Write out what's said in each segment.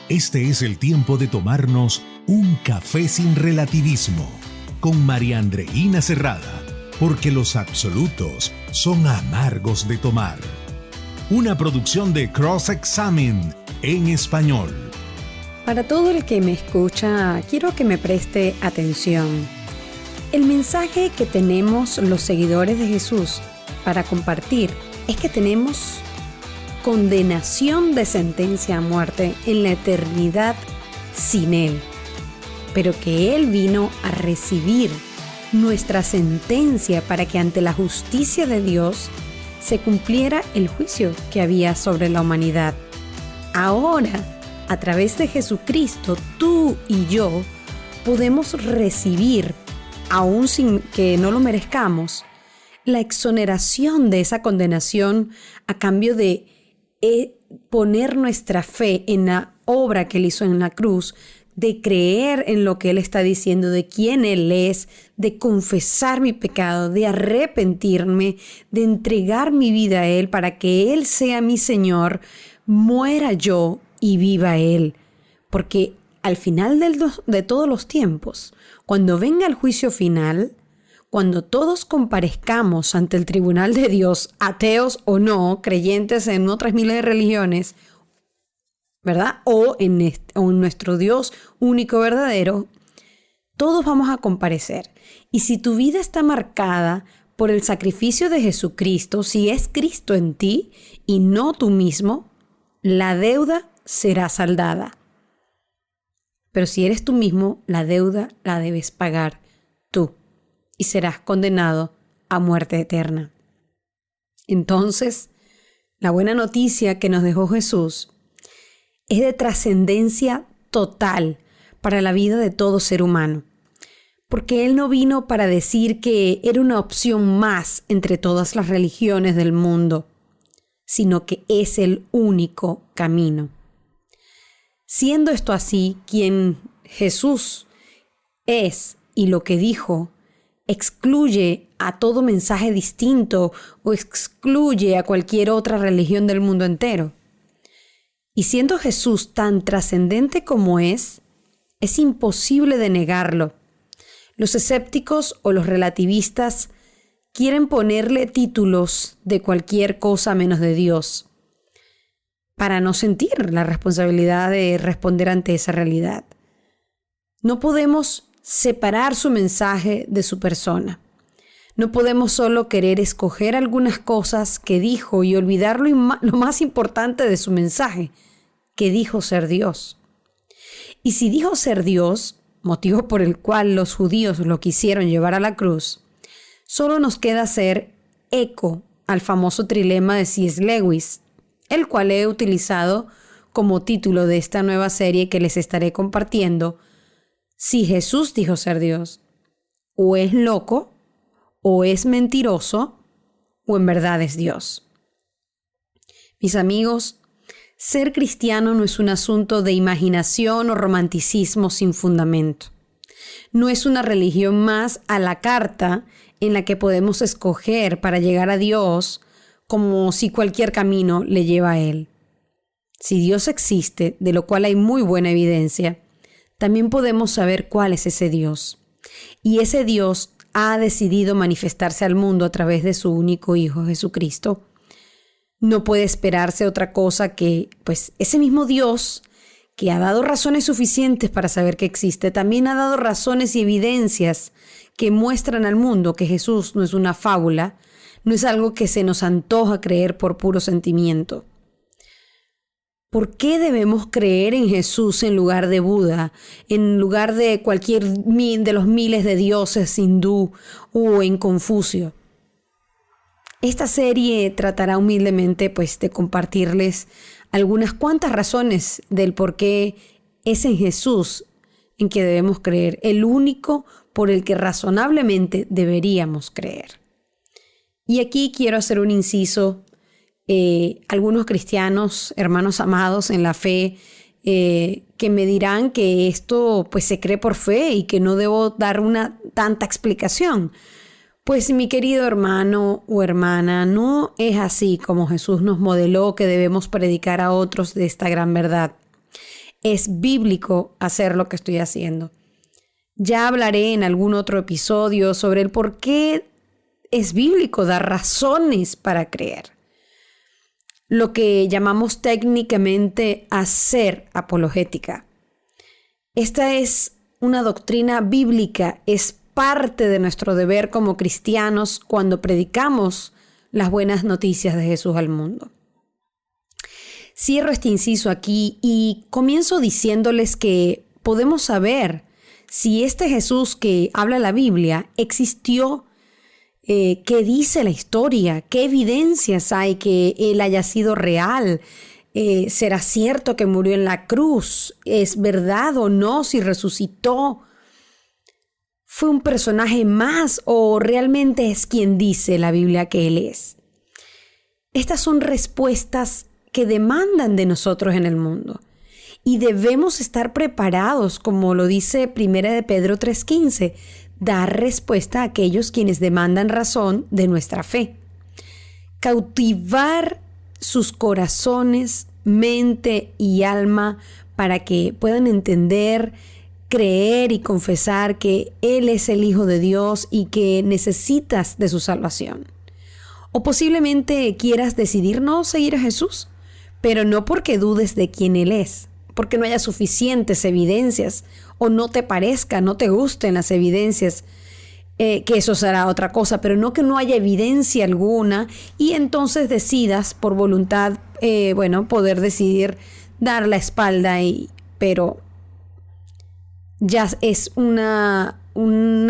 Este es el tiempo de tomarnos un café sin relativismo con María Andreina Cerrada, porque los absolutos son amargos de tomar. Una producción de Cross Examine en español. Para todo el que me escucha, quiero que me preste atención. El mensaje que tenemos los seguidores de Jesús para compartir es que tenemos condenación de sentencia a muerte en la eternidad sin Él, pero que Él vino a recibir nuestra sentencia para que ante la justicia de Dios se cumpliera el juicio que había sobre la humanidad. Ahora, a través de Jesucristo, tú y yo podemos recibir, aun sin que no lo merezcamos, la exoneración de esa condenación a cambio de poner nuestra fe en la obra que Él hizo en la cruz, de creer en lo que Él está diciendo, de quién Él es, de confesar mi pecado, de arrepentirme, de entregar mi vida a Él para que Él sea mi Señor, muera yo y viva Él. Porque al final de todos los tiempos, cuando venga el juicio final, cuando todos comparezcamos ante el tribunal de Dios, ateos o no, creyentes en otras miles de religiones, ¿verdad? O en nuestro Dios único verdadero, todos vamos a comparecer. Y si tu vida está marcada por el sacrificio de Jesucristo, si es Cristo en ti y no tú mismo, la deuda será saldada. Pero si eres tú mismo, la deuda la debes pagar tú y serás condenado a muerte eterna. Entonces, la buena noticia que nos dejó Jesús es de trascendencia total para la vida de todo ser humano, porque Él no vino para decir que era una opción más entre todas las religiones del mundo, sino que es el único camino. Siendo esto así, quien Jesús es y lo que dijo, excluye a todo mensaje distinto o excluye a cualquier otra religión del mundo entero. Y siendo Jesús tan trascendente como es imposible de negarlo. Los escépticos o los relativistas quieren ponerle títulos de cualquier cosa menos de Dios, para no sentir la responsabilidad de responder ante esa realidad. No podemos separar su mensaje de su persona. No podemos solo querer escoger algunas cosas que dijo y olvidar lo más importante de su mensaje, que dijo ser Dios. Y si dijo ser Dios, motivo por el cual los judíos lo quisieron llevar a la cruz, solo nos queda hacer eco al famoso trilema de C.S. Lewis, el cual he utilizado como título de esta nueva serie que les estaré compartiendo. Si Jesús dijo ser Dios, o es loco, o es mentiroso, o en verdad es Dios. Mis amigos, ser cristiano no es un asunto de imaginación o romanticismo sin fundamento. No es una religión más a la carta en la que podemos escoger para llegar a Dios como si cualquier camino le lleva a Él. Si Dios existe, de lo cual hay muy buena evidencia, también podemos saber cuál es ese Dios. Y ese Dios ha decidido manifestarse al mundo a través de su único Hijo, Jesucristo. No puede esperarse otra cosa que, pues, ese mismo Dios que ha dado razones suficientes para saber que existe, también ha dado razones y evidencias que muestran al mundo que Jesús no es una fábula, no es algo que se nos antoja creer por puro sentimiento. ¿Por qué debemos creer en Jesús en lugar de Buda, en lugar de cualquier de los miles de dioses hindú o en Confucio? Esta serie tratará humildemente de compartirles algunas cuantas razones del por qué es en Jesús en que debemos creer, el único por el que razonablemente deberíamos creer. Y aquí quiero hacer un inciso. Algunos cristianos, hermanos amados en la fe, que me dirán que esto se cree por fe y que no debo dar una tanta explicación. Pues mi querido hermano o hermana, no es así como Jesús nos modeló que debemos predicar a otros de esta gran verdad. Es bíblico hacer lo que estoy haciendo. Ya hablaré en algún otro episodio sobre el por qué es bíblico dar razones para creer. Lo que llamamos técnicamente hacer apologética. Esta es una doctrina bíblica, es parte de nuestro deber como cristianos cuando predicamos las buenas noticias de Jesús al mundo. Cierro este inciso aquí y comienzo diciéndoles que podemos saber si este Jesús que habla la Biblia existió, qué dice la historia, qué evidencias hay que él haya sido real. ¿Será cierto que murió en la cruz? ¿Es verdad o no si resucitó? ¿Fue un personaje más o realmente es quien dice la Biblia que él es? Estas son respuestas que demandan de nosotros en el mundo y debemos estar preparados, como lo dice 1 de Pedro 3:15, dar respuesta a aquellos quienes demandan razón de nuestra fe. Cautivar sus corazones, mente y alma para que puedan entender, creer y confesar que Él es el Hijo de Dios y que necesitas de su salvación. O posiblemente quieras decidir no seguir a Jesús, pero no porque dudes de quién Él es, porque no haya suficientes evidencias o no te parezca, no te gusten las evidencias, que eso será otra cosa, pero no que no haya evidencia alguna y entonces decidas por voluntad, poder decidir dar la espalda, pero ya es un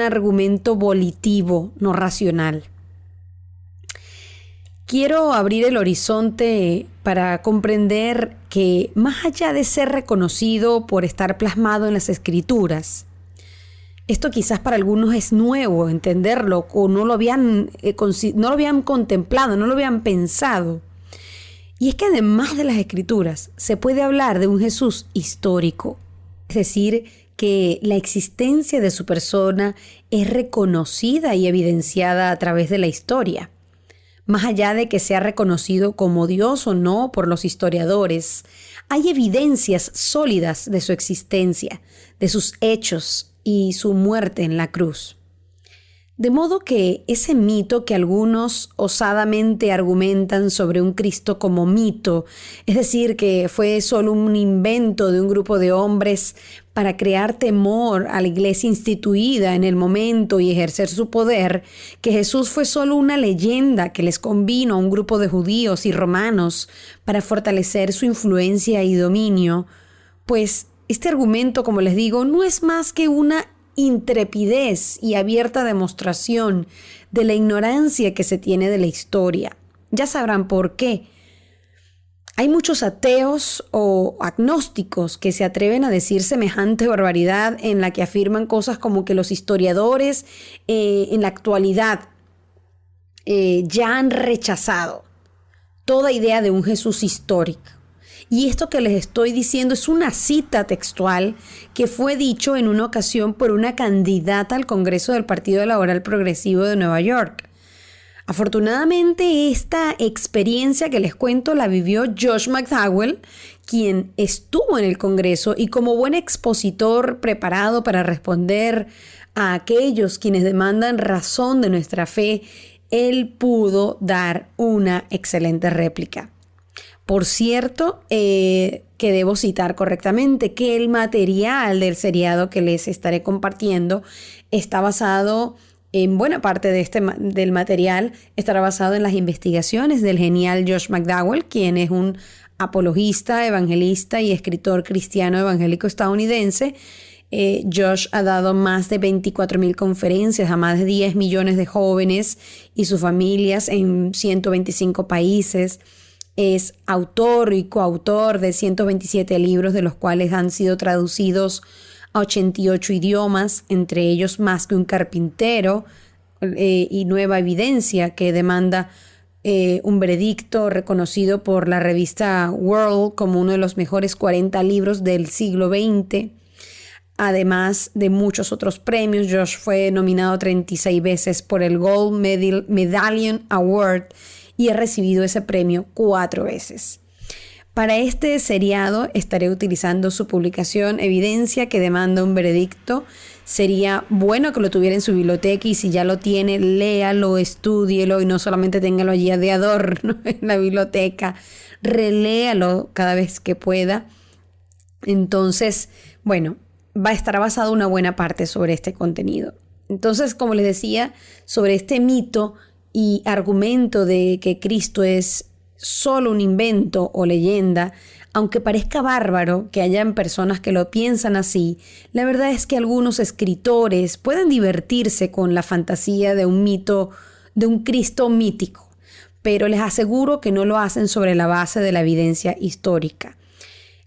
argumento volitivo, no racional. Quiero abrir el horizonte para comprender que más allá de ser reconocido por estar plasmado en las Escrituras, esto quizás para algunos es nuevo entenderlo o no lo habían contemplado, no lo habían pensado. Y es que además de las Escrituras se puede hablar de un Jesús histórico, es decir, que la existencia de su persona es reconocida y evidenciada a través de la historia. Más allá de que sea reconocido como Dios o no por los historiadores, hay evidencias sólidas de su existencia, de sus hechos y su muerte en la cruz. De modo que ese mito que algunos osadamente argumentan sobre un Cristo como mito, es decir, que fue solo un invento de un grupo de hombres para crear temor a la iglesia instituida en el momento y ejercer su poder, que Jesús fue solo una leyenda que les convino a un grupo de judíos y romanos para fortalecer su influencia y dominio, pues este argumento, como les digo, no es más que una intrepidez y abierta demostración de la ignorancia que se tiene de la historia. Ya sabrán por qué. Hay muchos ateos o agnósticos que se atreven a decir semejante barbaridad en la que afirman cosas como que los historiadores en la actualidad ya han rechazado toda idea de un Jesús histórico. Y esto que les estoy diciendo es una cita textual que fue dicho en una ocasión por una candidata al Congreso del Partido Laboral Progresivo de Nueva York. Afortunadamente, esta experiencia que les cuento la vivió Josh McDowell, quien estuvo en el Congreso y como buen expositor preparado para responder a aquellos quienes demandan razón de nuestra fe, él pudo dar una excelente réplica. Por cierto, que debo citar correctamente que el material del seriado que les estaré compartiendo está basado en buena parte del material, estará basado en las investigaciones del genial Josh McDowell, quien es un apologista, evangelista y escritor cristiano evangélico estadounidense. Josh ha dado más de 24,000 conferencias a más de 10 millones de jóvenes y sus familias en 125 países. Es autor y coautor de 127 libros, de los cuales han sido traducidos a 88 idiomas, entre ellos Más que un carpintero y Nueva Evidencia, que demanda un veredicto reconocido por la revista World como uno de los mejores 40 libros del siglo XX. Además de muchos otros premios, Josh fue nominado 36 veces por el Gold Medallion Award y he recibido ese premio 4 veces. Para este seriado estaré utilizando su publicación Evidencia que demanda un veredicto. Sería bueno que lo tuviera en su biblioteca y si ya lo tiene, léalo, estúdielo y no solamente téngalo allí de adorno en la biblioteca. Reléalo cada vez que pueda. Entonces, bueno, va a estar basado una buena parte sobre este contenido. Entonces, como les decía, sobre este mito y argumento de que Cristo es solo un invento o leyenda, aunque parezca bárbaro que hayan personas que lo piensan así, la verdad es que algunos escritores pueden divertirse con la fantasía de un mito, de un Cristo mítico, pero les aseguro que no lo hacen sobre la base de la evidencia histórica.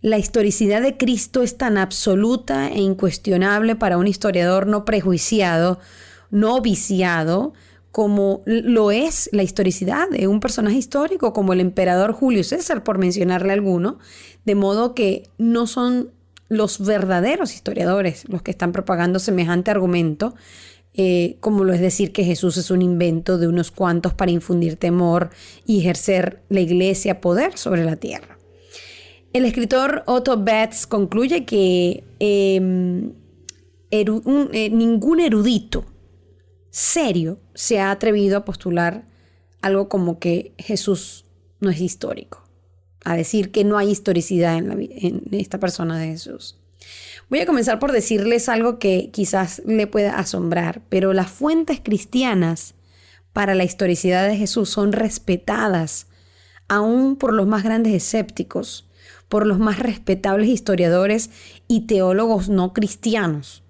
La historicidad de Cristo es tan absoluta e incuestionable para un historiador no prejuiciado, no viciado, como lo es la historicidad de un personaje histórico como el emperador Julio César, por mencionarle alguno, de modo que no son los verdaderos historiadores los que están propagando semejante argumento, como lo es decir que Jesús es un invento de unos cuantos para infundir temor y ejercer la iglesia poder sobre la tierra. El escritor Otto Betz concluye que ningún erudito serio se ha atrevido a postular algo como que Jesús no es histórico, a decir que no hay historicidad en esta persona de Jesús. Voy a comenzar por decirles algo que quizás le pueda asombrar, pero las fuentes cristianas para la historicidad de Jesús son respetadas aún por los más grandes escépticos, por los más respetables historiadores y teólogos no cristianos.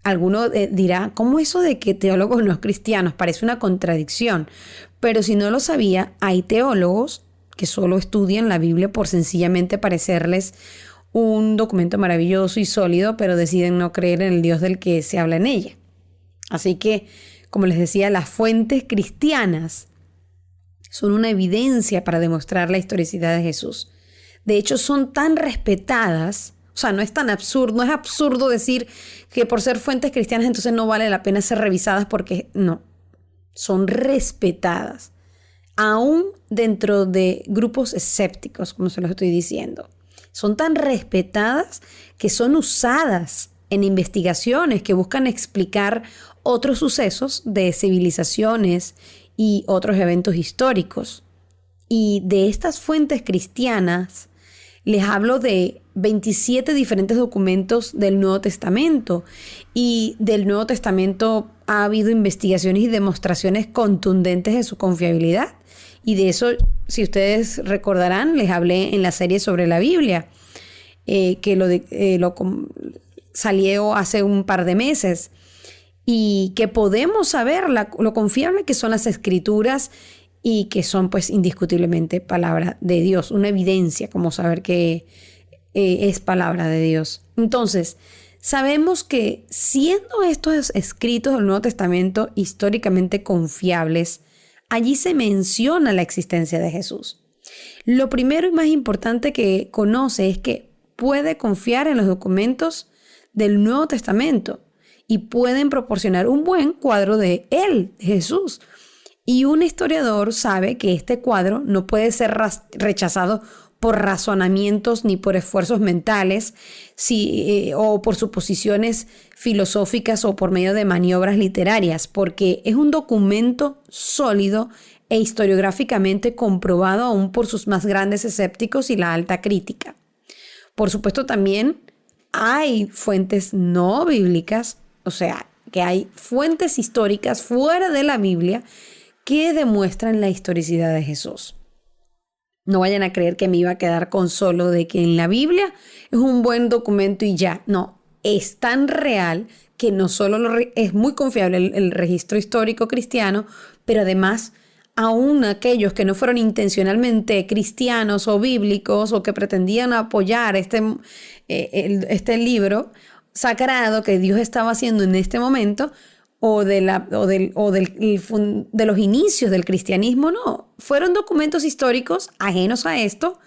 Alguno dirá, ¿cómo eso de que teólogos no cristianos? Parece una contradicción. Pero si no lo sabía, hay teólogos que solo estudian la Biblia por sencillamente parecerles un documento maravilloso y sólido, pero deciden no creer en el Dios del que se habla en ella. Así que, como les decía, las fuentes cristianas son una evidencia para demostrar la historicidad de Jesús. De hecho, son tan respetadas. O sea, no es tan absurdo, no es absurdo decir que por ser fuentes cristianas entonces no vale la pena ser revisadas porque no, son respetadas, aún dentro de grupos escépticos, como se los estoy diciendo. Son tan respetadas que son usadas en investigaciones que buscan explicar otros sucesos de civilizaciones y otros eventos históricos. Y de estas fuentes cristianas les hablo de 27 diferentes documentos del Nuevo Testamento, y del Nuevo Testamento ha habido investigaciones y demostraciones contundentes de su confiabilidad, y de eso, si ustedes recordarán, les hablé en la serie sobre la Biblia, que salió hace un par de meses, y que podemos saber lo confiable que son las Escrituras y que son pues indiscutiblemente palabra de Dios, una evidencia como saber que es palabra de Dios. Entonces, sabemos que siendo estos escritos del Nuevo Testamento históricamente confiables, allí se menciona la existencia de Jesús. Lo primero y más importante que conoce es que puede confiar en los documentos del Nuevo Testamento y pueden proporcionar un buen cuadro de él, de Jesús. Y un historiador sabe que este cuadro no puede ser rechazado por razonamientos ni por esfuerzos mentales, o por suposiciones filosóficas o por medio de maniobras literarias, porque es un documento sólido e historiográficamente comprobado aún por sus más grandes escépticos y la alta crítica. Por supuesto, también hay fuentes no bíblicas, o sea, que hay fuentes históricas fuera de la Biblia que demuestran la historicidad de Jesús. No vayan a creer que me iba a quedar con solo de que en la Biblia es un buen documento y ya. No, es tan real que no solo es muy confiable el registro histórico cristiano, pero además aún aquellos que no fueron intencionalmente cristianos o bíblicos o que pretendían apoyar este libro sagrado que Dios estaba haciendo en este momento, de los inicios del cristianismo, no. Fueron documentos históricos ajenos a esto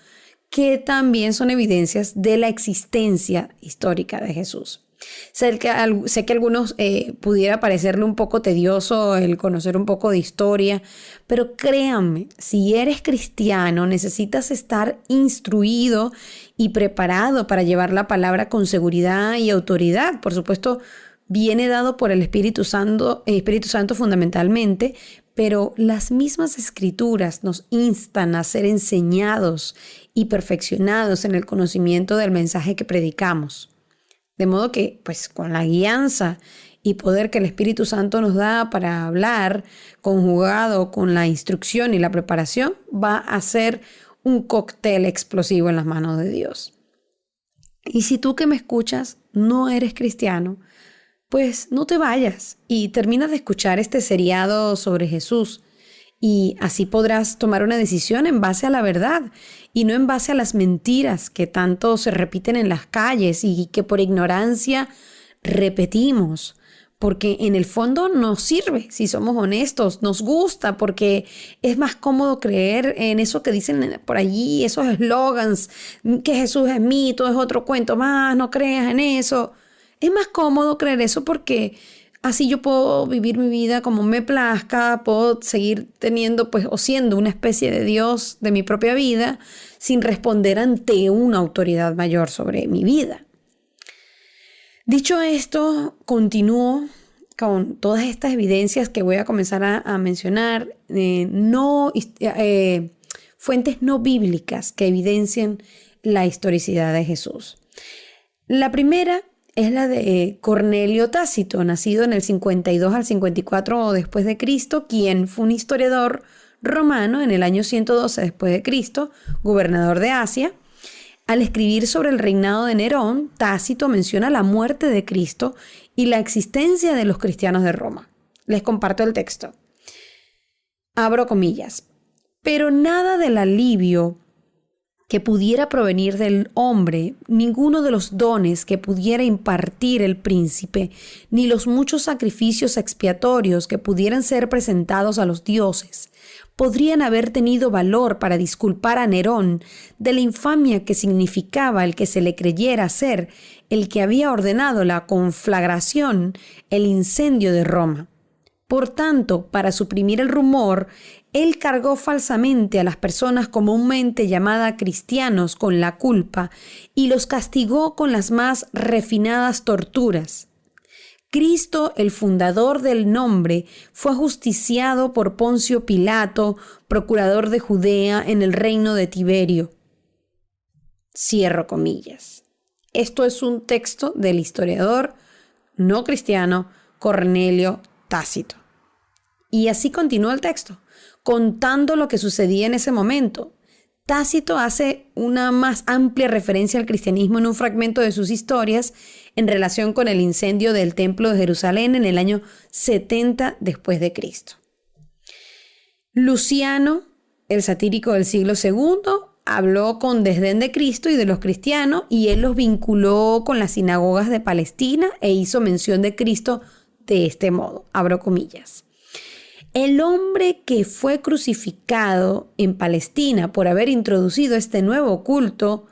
que también son evidencias de la existencia histórica de Jesús. Sé que a algunos pudiera parecerle un poco tedioso el conocer un poco de historia, pero créanme, si eres cristiano necesitas estar instruido y preparado para llevar la palabra con seguridad y autoridad. Por supuesto, viene dado por el Espíritu Santo fundamentalmente, pero las mismas escrituras nos instan a ser enseñados y perfeccionados en el conocimiento del mensaje que predicamos. De modo que, pues, con la guianza y poder que el Espíritu Santo nos da para hablar, conjugado con la instrucción y la preparación, va a ser un cóctel explosivo en las manos de Dios. Y si tú que me escuchas no eres cristiano, pues no te vayas y termina de escuchar este seriado sobre Jesús. Y así podrás tomar una decisión en base a la verdad y no en base a las mentiras que tanto se repiten en las calles y que por ignorancia repetimos. Porque en el fondo nos sirve, si somos honestos, nos gusta porque es más cómodo creer en eso que dicen por allí, esos eslogans, que Jesús es mito, es otro cuento más, no creas en eso. Es más cómodo creer eso porque así yo puedo vivir mi vida como me plazca, puedo seguir teniendo pues o siendo una especie de Dios de mi propia vida sin responder ante una autoridad mayor sobre mi vida. Dicho esto, continúo con todas estas evidencias que voy a comenzar a mencionar, fuentes no bíblicas que evidencian la historicidad de Jesús. La primera es la de Cornelio Tácito, nacido en el 52 al 54 después de Cristo, quien fue un historiador romano en el año 112 después de Cristo, gobernador de Asia. Al escribir sobre el reinado de Nerón, Tácito menciona la muerte de Cristo y la existencia de los cristianos de Roma. Les comparto el texto. Abro comillas. Pero nada del alivio que pudiera provenir del hombre, ninguno de los dones que pudiera impartir el príncipe, ni los muchos sacrificios expiatorios que pudieran ser presentados a los dioses, podrían haber tenido valor para disculpar a Nerón de la infamia que significaba el que se le creyera ser el que había ordenado la conflagración, el incendio de Roma. Por tanto, para suprimir el rumor, él cargó falsamente a las personas comúnmente llamadas cristianos con la culpa y los castigó con las más refinadas torturas. Cristo, el fundador del nombre, fue ajusticiado por Poncio Pilato, procurador de Judea en el reino de Tiberio. Cierro comillas. Esto es un texto del historiador no cristiano Cornelio Tácito. Y así continúa el texto, contando lo que sucedía en ese momento. Tácito hace una más amplia referencia al cristianismo en un fragmento de sus historias en relación con el incendio del Templo de Jerusalén en el año 70 después de Cristo. Luciano, el satírico del siglo II, habló con desdén de Cristo y de los cristianos y él los vinculó con las sinagogas de Palestina e hizo mención de Cristo de este modo, abro comillas. El hombre que fue crucificado en Palestina por haber introducido este nuevo culto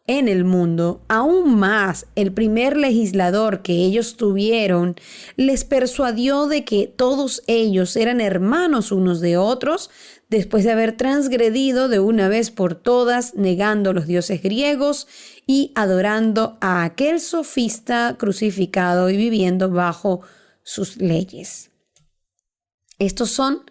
en el mundo, aún más el primer legislador que ellos tuvieron, les persuadió de que todos ellos eran hermanos unos de otros, después de haber transgredido de una vez por todas, negando los dioses griegos y adorando a aquel sofista crucificado y viviendo bajo sus leyes. Estos son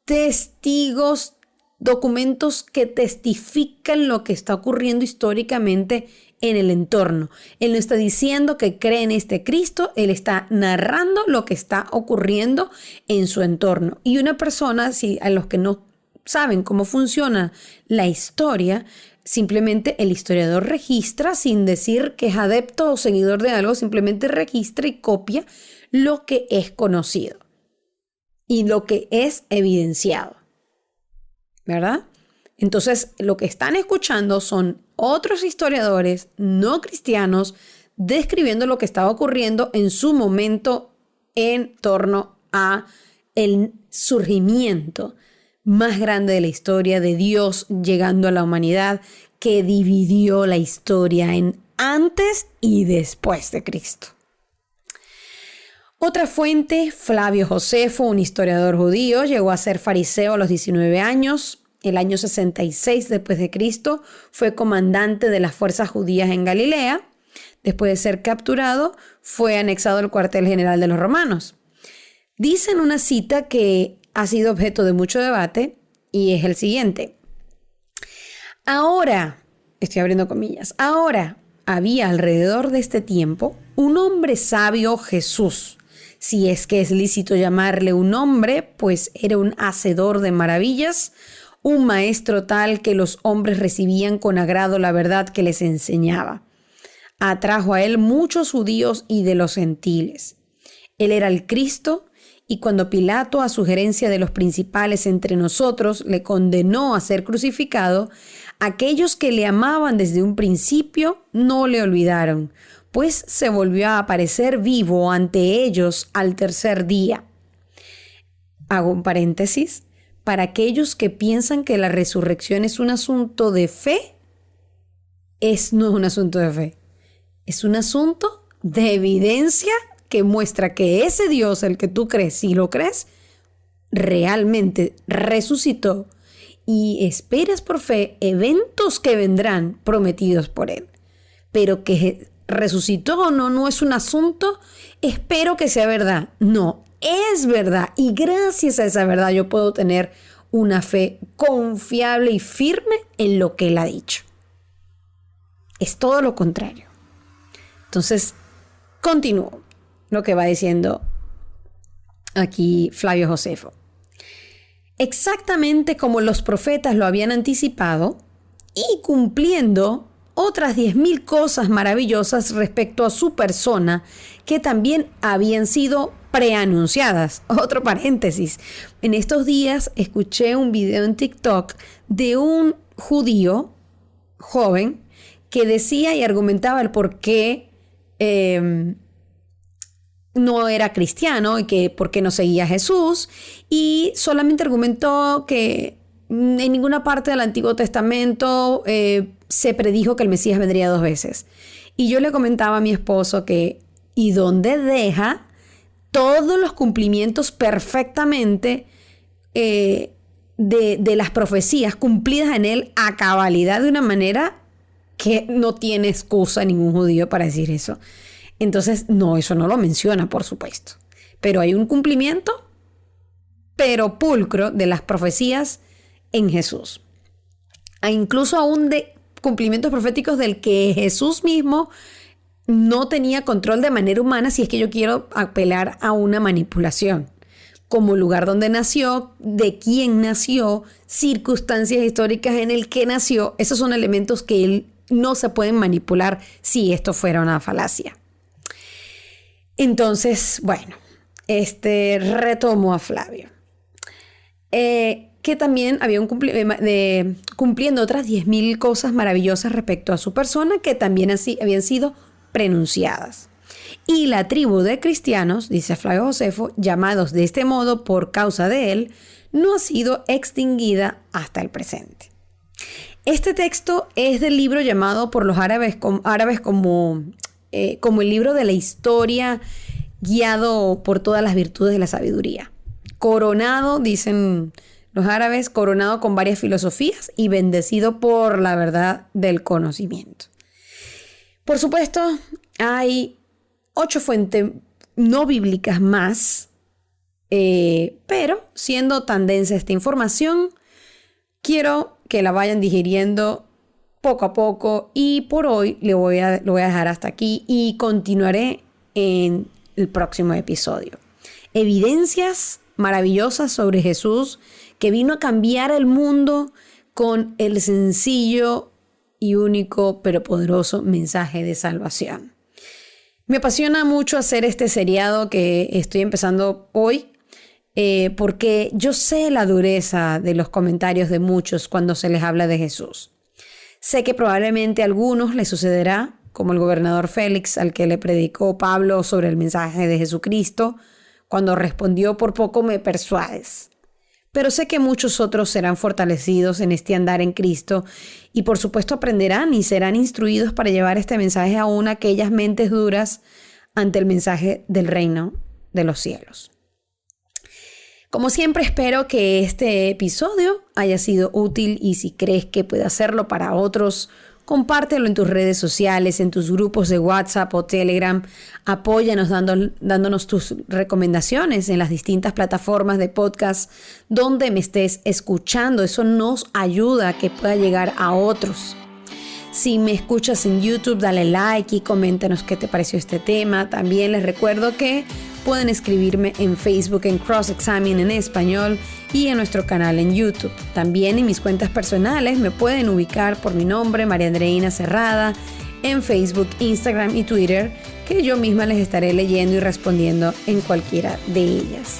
testigos, documentos que testifican lo que está ocurriendo históricamente en el entorno. Él no está diciendo que cree en este Cristo, él está narrando lo que está ocurriendo en su entorno. Y una persona, si a los que no saben cómo funciona la historia, simplemente el historiador registra sin decir que es adepto o seguidor de algo, simplemente registra y copia lo que es conocido y lo que es evidenciado, ¿verdad? Entonces, lo que están escuchando son otros historiadores no cristianos describiendo lo que estaba ocurriendo en su momento en torno a el surgimiento más grande de la historia de Dios llegando a la humanidad, que dividió la historia en antes y después de Cristo. Otra fuente, Flavio Josefo, un historiador judío, llegó a ser fariseo a los 19 años. El año 66 después de Cristo fue comandante de las fuerzas judías en Galilea. Después de ser capturado, fue anexado al cuartel general de los romanos. Dice en una cita que ha sido objeto de mucho debate y es el siguiente. Ahora, estoy abriendo comillas, ahora había alrededor de este tiempo un hombre sabio, Jesús. Si es que es lícito llamarle un hombre, pues era un hacedor de maravillas, un maestro tal que los hombres recibían con agrado la verdad que les enseñaba. Atrajo a él muchos judíos y de los gentiles. Él era el Cristo, y cuando Pilato, a sugerencia de los principales entre nosotros, le condenó a ser crucificado, aquellos que le amaban desde un principio no le olvidaron, pues se volvió a aparecer vivo ante ellos al tercer día. Hago un paréntesis. Para aquellos que piensan que la resurrección es un asunto de fe, no es un asunto de fe. Es un asunto de evidencia que muestra que ese Dios, el que tú crees, si lo crees, realmente resucitó y esperas por fe eventos que vendrán prometidos por Él. Pero que resucitó o no, no es un asunto, espero que sea verdad. No, es verdad. Y gracias a esa verdad yo puedo tener una fe confiable y firme en lo que Él ha dicho. Es todo lo contrario. Entonces, continúo lo que va diciendo aquí Flavio Josefo. Exactamente como los profetas lo habían anticipado y cumpliendo otras 10,000 cosas maravillosas respecto a su persona que también habían sido preanunciadas. Otro paréntesis. En estos días escuché un video en TikTok de un judío joven que decía y argumentaba el por qué no era cristiano y que por qué no seguía a Jesús, y solamente argumentó que en ninguna parte del Antiguo Testamento se predijo que el Mesías vendría 2 veces. Y yo le comentaba a mi esposo que, ¿y dónde deja todos los cumplimientos perfectamente de las profecías cumplidas en él a cabalidad de una manera que no tiene excusa ningún judío para decir eso? Entonces, no, eso no lo menciona, por supuesto. Pero hay un cumplimiento, pero pulcro, de las profecías en Jesús. Incluso aún de cumplimientos proféticos del que Jesús mismo no tenía control de manera humana, si es que yo quiero apelar a una manipulación. Como lugar donde nació, de quién nació, circunstancias históricas en el que nació, esos son elementos que él no se pueden manipular si esto fuera una falacia. Entonces, bueno, retomo a Flavio. Que también había cumpliendo otras 10,000 cosas maravillosas respecto a su persona que también habían sido prenunciadas. Y la tribu de cristianos, dice Flavio Josefo, llamados de este modo por causa de él, no ha sido extinguida hasta el presente. Este texto es del libro llamado por los árabes como el libro de la historia guiado por todas las virtudes de la sabiduría. Coronado, dicen los árabes, coronado con varias filosofías y bendecido por la verdad del conocimiento. Por supuesto, hay 8 fuentes no bíblicas más, pero siendo tan densa esta información, quiero que la vayan digiriendo poco a poco y por hoy lo voy a dejar hasta aquí y continuaré en el próximo episodio. Evidencias maravillosas sobre Jesús que vino a cambiar el mundo con el sencillo y único pero poderoso mensaje de salvación. Me apasiona mucho hacer este seriado que estoy empezando hoy porque yo sé la dureza de los comentarios de muchos cuando se les habla de Jesús. Sé que probablemente a algunos les sucederá, como el gobernador Félix, al que le predicó Pablo sobre el mensaje de Jesucristo, cuando respondió: por poco me persuades. Pero sé que muchos otros serán fortalecidos en este andar en Cristo y por supuesto aprenderán y serán instruidos para llevar este mensaje aún a aquellas mentes duras ante el mensaje del reino de los cielos. Como siempre, espero que este episodio haya sido útil y si crees que puede hacerlo para otros, compártelo en tus redes sociales, en tus grupos de WhatsApp o Telegram. Apóyanos dándonos tus recomendaciones en las distintas plataformas de podcast donde me estés escuchando. Eso nos ayuda a que pueda llegar a otros. Si me escuchas en YouTube, dale like y coméntanos qué te pareció este tema. También les recuerdo que pueden escribirme en Facebook en Cross Examine en español y en nuestro canal en YouTube. También en mis cuentas personales me pueden ubicar por mi nombre, María Andreina Cerrada, en Facebook, Instagram y Twitter, que yo misma les estaré leyendo y respondiendo en cualquiera de ellas.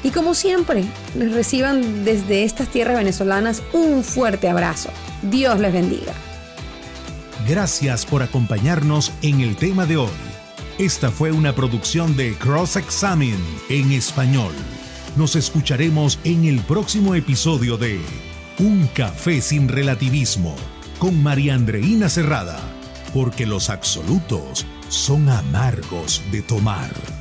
Y como siempre, les reciban desde estas tierras venezolanas un fuerte abrazo. Dios les bendiga. Gracias por acompañarnos en el tema de hoy. Esta fue una producción de Cross Examine en español. Nos escucharemos en el próximo episodio de Un Café sin Relativismo con María Andreina Cerrada, porque los absolutos son amargos de tomar.